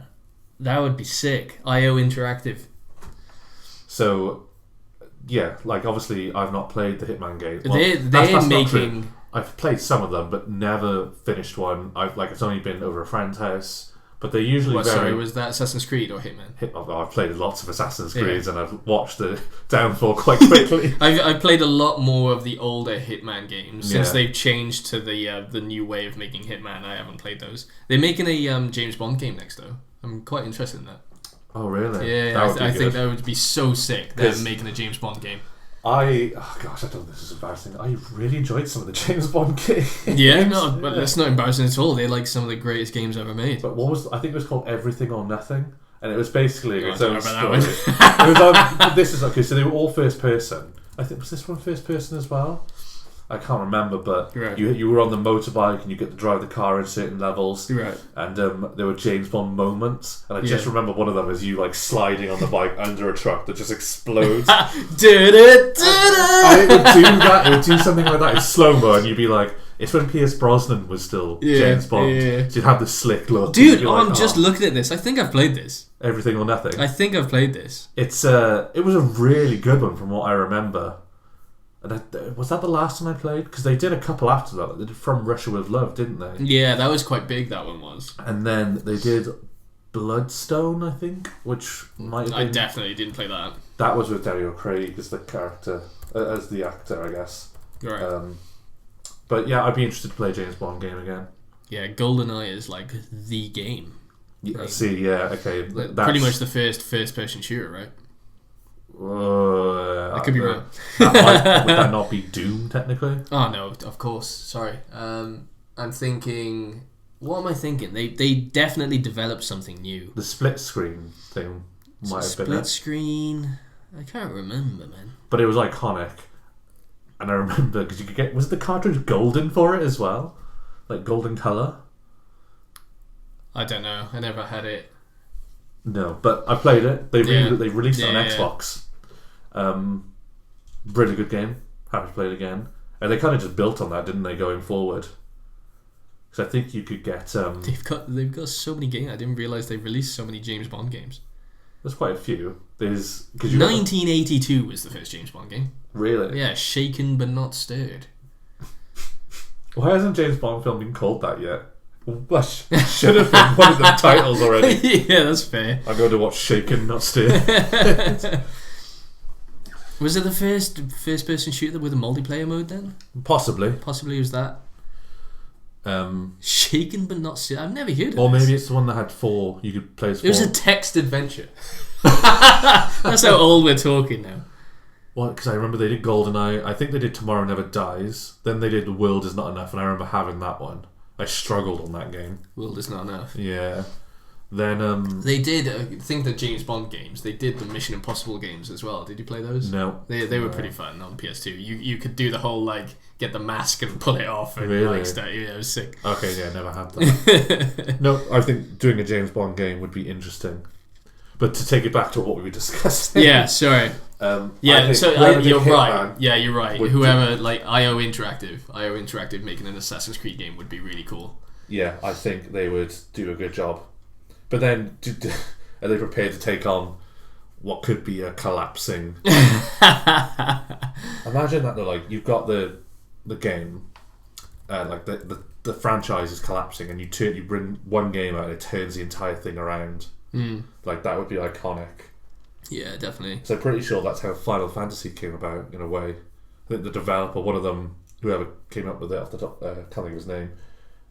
that would be sick. IO Interactive. So, yeah, like obviously I've not played the Hitman game. Well, they're making. I've played some of them, but never finished one. It's only been over a friend's house. But they're usually Sorry, was that Assassin's Creed or Hitman? I've played lots of Assassin's Creeds and I've watched the downfall quite quickly. I've played a lot more of the older Hitman games since they've changed to the new way of making Hitman. I haven't played those. They're making a James Bond game next, though. I'm quite interested in that. Oh really? Yeah, I think that would be so sick. Them making a James Bond game. I don't know if this is embarrassing. I really enjoyed some of the James Bond games. Yeah, no, but that's not embarrassing at all. They're like some of the greatest games ever made. But I think it was called Everything or Nothing, and it was basically its own story. This is okay. So they were all first person. I think was this one first person as well. I can't remember, but you were on the motorbike and you get to drive the car in certain levels. Right. And there were James Bond moments, and I just remember one of them is you like sliding on the bike under a truck that just explodes. It would do that. It would do something like that in slow mo, and you'd be like, it's when Pierce Brosnan was still James Bond. Yeah. So you'd have the slick look. Dude, I'm just looking at this. I think I've played this. Everything or Nothing. I think I've played this. It was a really good one from what I remember. And was that the last one I played? Because they did a couple after that. They did From Russia With Love, didn't they? Yeah, that was quite big, that one was. And then they did Bloodstone, I think, which might have been... I definitely didn't play that. That was with Daniel Craig as the character, as the actor, I guess. Right. But yeah, I'd be interested to play a James Bond game again. Yeah, GoldenEye is like the game. Yeah, like, okay. Pretty much the first-person shooter, right? I could be wrong. Would that not be Doom, technically? Oh, no, of course. Sorry. I'm thinking... What am I thinking? They definitely developed something new. The split screen thing might have been it. Split screen... I can't remember, man. But it was iconic. And I remember, because you could get... Was the cartridge golden for it as well? Like golden colour? I don't know. I never had it. No, but I played it. They released it on Xbox. Really good game. Happy to play it again. And they kind of just built on that, didn't they, going forward? Because I think you could get... They've got so many games. I didn't realise they released so many James Bond games. There's quite a few. There's 1982 was the first James Bond game. Really? Yeah, shaken but not stirred. Why hasn't James Bond film been called that yet? Well, should have been one of the titles already. Yeah, that's fair. I'm going to watch Shaken, Not Stirred. Was it the first person shooter with a multiplayer mode then? Possibly it was that. Shaken but not stirred. I've never heard of it. Or maybe it's the one that had 4. You could play as 4. It was a text adventure. That's how old we're talking now. Well, because I remember they did GoldenEye. I think they did Tomorrow Never Dies. Then they did The World Is Not Enough, and I remember having that one. I struggled on that game. World Is Not Enough. Yeah. Then they did. I think the James Bond games. They did the Mission Impossible games as well. Did you play those? No. They were pretty fun on PS2. You could do the whole like get the mask and pull it off and really? like stuff. Yeah, it was sick. Okay, yeah, never had that. No, I think doing a James Bond game would be interesting. But to take it back to what we were discussing. Yeah, sorry. Yeah, so you're right. Yeah, you're right. Whoever like IO Interactive making an Assassin's Creed game would be really cool. Yeah, I think they would do a good job. But then, are they prepared to take on what could be a collapsing? Imagine that though. Like you've got the game, like the franchise is collapsing, and you bring one game out, and it turns the entire thing around. Like that would be iconic. Yeah, definitely. So I'm pretty sure that's how Final Fantasy came about in a way. I think the developer, one of them, whoever came up with it off the top, can't think of his name.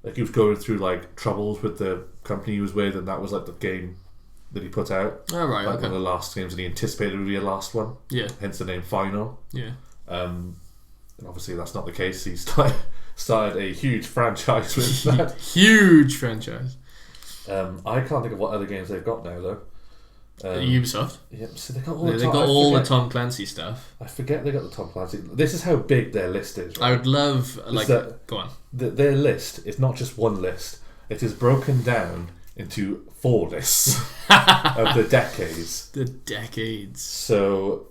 Like he was going through like troubles with the company he was with, and that was like the game that he put out. Oh right, like okay. One of the last games, and he anticipated it would be a last one. Yeah. Hence the name Final. Yeah. And obviously that's not the case. He started a huge franchise with that. Huge franchise. I can't think of what other games they've got now though. Ubisoft. Yeah, so they got all the Tom Clancy stuff. I forget they got the Tom Clancy. This is how big their list is. Right? I would love go on. Their list is not just one list. It is broken down into 4 lists of the decades. The decades. So,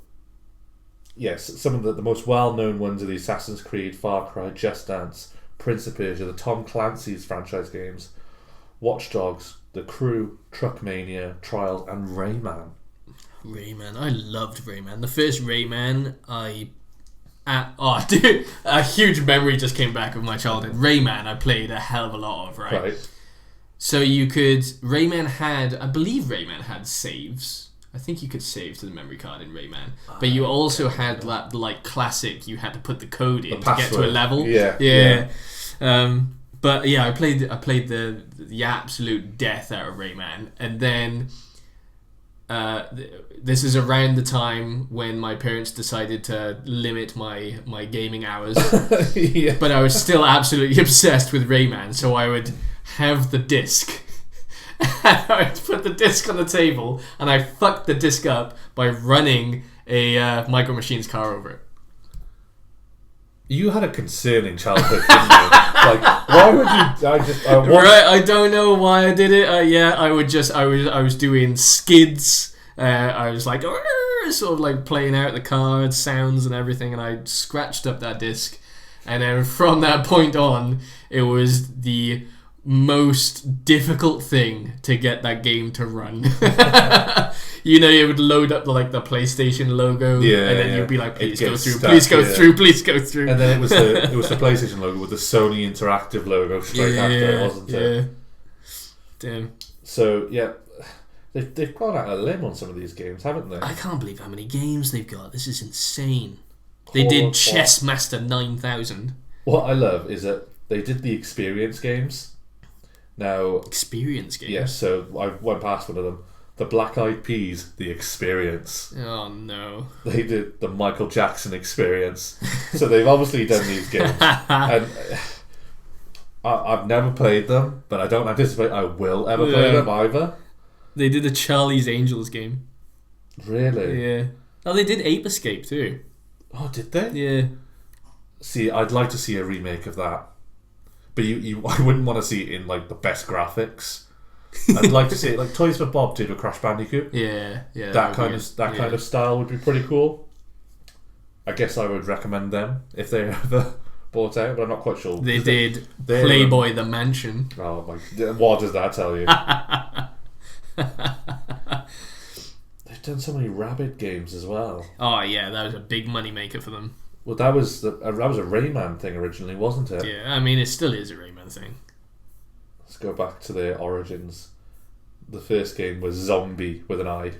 yes, some of the most well-known ones are the Assassin's Creed, Far Cry, Just Dance, Prince of Persia, the Tom Clancy's franchise games, Watch Dogs, The Crew, Truckmania, Trials, and Rayman. Rayman. I loved Rayman. The first Rayman, dude, a huge memory just came back of my childhood. Rayman, I played a hell of a lot of, right? So I believe Rayman had saves. I think you could save to the memory card in Rayman. But you also had that, like, classic, you had to put the code in to get to a level. Yeah. But yeah, I played the absolute death out of Rayman, and then this is around the time when my parents decided to limit my gaming hours. Yeah. But I was still absolutely obsessed with Rayman, so I would have the disc. I would put the disc on the table, and I fucked the disc up by running a Micro Machines car over it. You had a concerning childhood, didn't you? Like, why would you? Right, I don't know why I did it. I was doing skids. I was like, sort of like playing out the card sounds and everything, and I scratched up that disc. And then from that point on, it was the most difficult thing to get that game to run. You would load up the PlayStation logo, and then you'd be like, please go through. And then it was the PlayStation logo with the Sony Interactive logo straight after it, wasn't it? Yeah. Damn. So yeah, they've gone out a limb on some of these games, haven't they? I can't believe how many games they've got. This is insane. They did Chess Master 9000. What I love is that they did the experience games. Now, experience games? Yeah, so I went past one of them. The Black Eyed Peas, the experience. Oh no. They did the Michael Jackson experience. So they've obviously done these games. And I've never played them, but I don't anticipate I will ever play them either. They did the Charlie's Angels game. Really? Yeah. Oh, they did Ape Escape too. Oh, did they? Yeah. See, I'd like to see a remake of that. But I wouldn't want to see it in like the best graphics. I'd like to see it like Toys for Bob did with Crash Bandicoot. Yeah. That kind of style would be pretty cool. I guess I would recommend them if they ever bought out, but I'm not quite sure. They did Playboy the Mansion. Oh my! What does that tell you? done so many Rabbids games as well. Oh yeah, that was a big money maker for them. Well, that was a Rayman thing originally, wasn't it? Yeah, I mean, it still is a Rayman thing. Let's go back to their origins. The first game was Zombie with an I.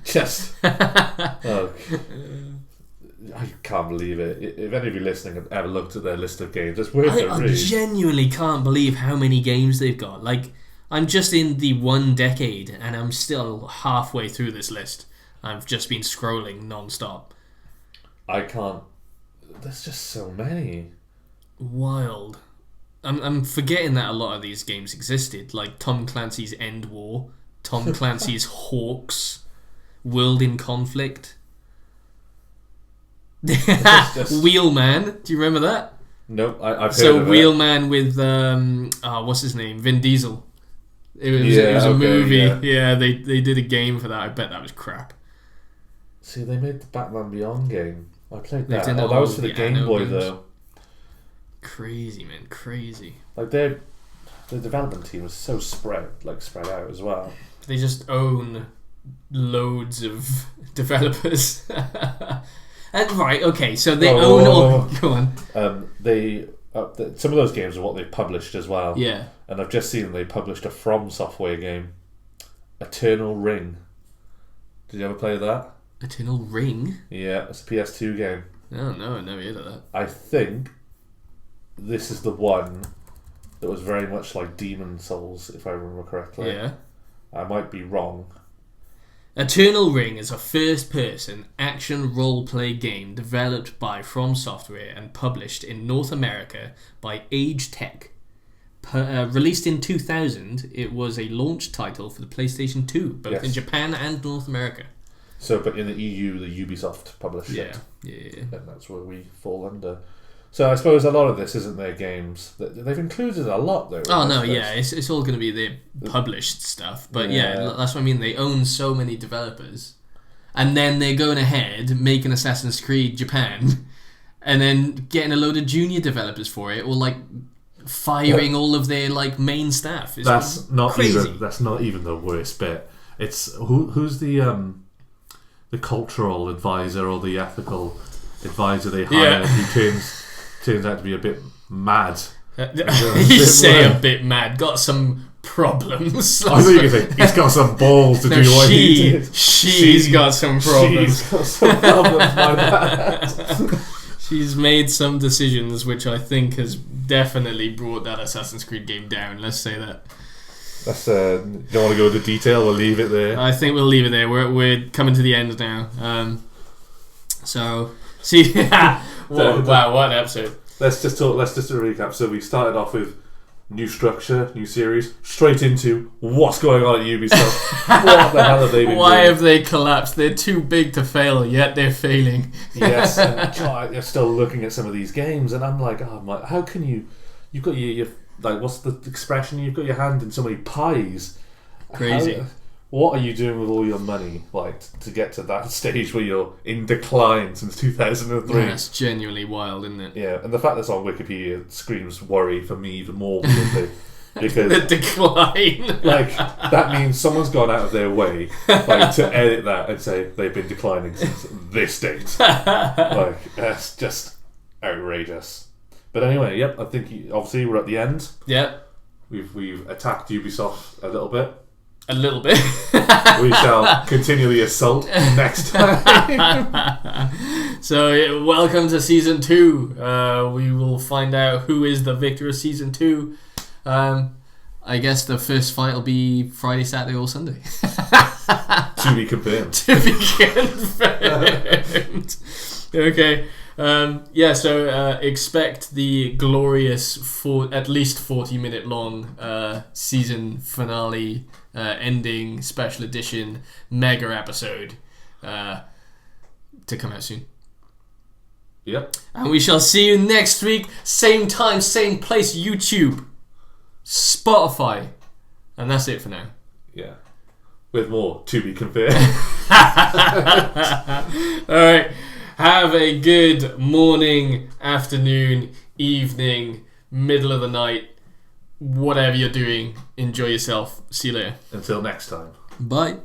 Just... Oh, I can't believe it. If any of you listening have ever looked at their list of games, it's worth a read. I genuinely can't believe how many games they've got. Like, I'm just in the one decade, and I'm still halfway through this list. I've just been scrolling non-stop. I can't... There's just so many. Wild. I'm forgetting that a lot of these games existed, like Tom Clancy's End War, Tom Clancy's Hawks, World in Conflict. Wheelman, do you remember that? Nope, I've heard so of Wheelman with what's his name, Vin Diesel. It was a movie. Yeah, they did a game for that. I bet that was crap. See, they made the Batman Beyond game. I played They've that. done Oh, that was for the Game Anno Boy games. though. Crazy, man, crazy. Like the development team was so spread out as well. They just own loads of developers. And, right, okay, so they own all... Go on. Some of those games are what they've published as well. Yeah. And I've just seen they published a From Software game, Eternal Ring. Did you ever play that? Eternal Ring? Yeah, it's a PS2 game. Oh, no, I never heard of that. I think this is the one that was very much like Demon Souls, if I remember correctly. Yeah. I might be wrong. Eternal Ring is a first-person action role-play game developed by From Software and published in North America by Age Tech. Released in 2000, it was a launch title for the PlayStation 2, both in Japan and North America. So, but in the EU, the Ubisoft published it. Yeah. And that's where we fall under. So I suppose a lot of this isn't their games. They've included a lot though. Oh no, yeah, it's all going to be their published stuff. But yeah, that's what I mean. They own so many developers, and then they're going ahead making Assassin's Creed Japan, and then getting a load of junior developers for it, or like firing all of their like main staff. That's not crazy. That's not even the worst bit. It's who's the cultural advisor or the ethical advisor they hired who turns out to be a bit mad. You say a bit mad. Got some problems. I think you think he's got some balls to do what he did. She's got some problems. She's got some problems, my bad. She's made some decisions which I think has definitely brought that Assassin's Creed game down. Let's say that. That's don't want to go into detail. We'll leave it there. I think we'll leave it there. We're coming to the end now. So see, wow, what an episode. Let's just recap. So we started off with new structure, new series, straight into what's going on at Ubisoft. What the hell have they been Why doing? have they collapsed? They're too big to fail, yet they're failing. Yes, and God, you're still looking at some of these games, and I'm like, how can you? You've got your like, what's the expression? You've got your hand in so many pies. Crazy. What are you doing with all your money, like, to get to that stage where you're in decline since 2003? Yeah, that's genuinely wild, isn't it? Yeah, and the fact that's on Wikipedia screams worry for me even more weirdly. Because the decline. like, that means someone's gone out of their way to edit that and say they've been declining since this date. Like, that's just outrageous. But anyway, yep, I think obviously we're at the end. Yep. We've attacked Ubisoft a little bit. A little bit. We shall continue the assault next time. So, welcome to Season 2. We will find out who is the victor of Season 2. I guess the first fight will be Friday, Saturday or Sunday. To be confirmed. To be confirmed. Okay. So expect the glorious at least 40-minute long season finale ending special edition mega episode to come out soon. Yep. And we shall see you next week, same time, same place, YouTube, Spotify, and that's it for now. Yeah. With more to be confirmed. Alright. Have a good morning, afternoon, evening, middle of the night, whatever you're doing. Enjoy yourself. See you later. Until next time. Bye.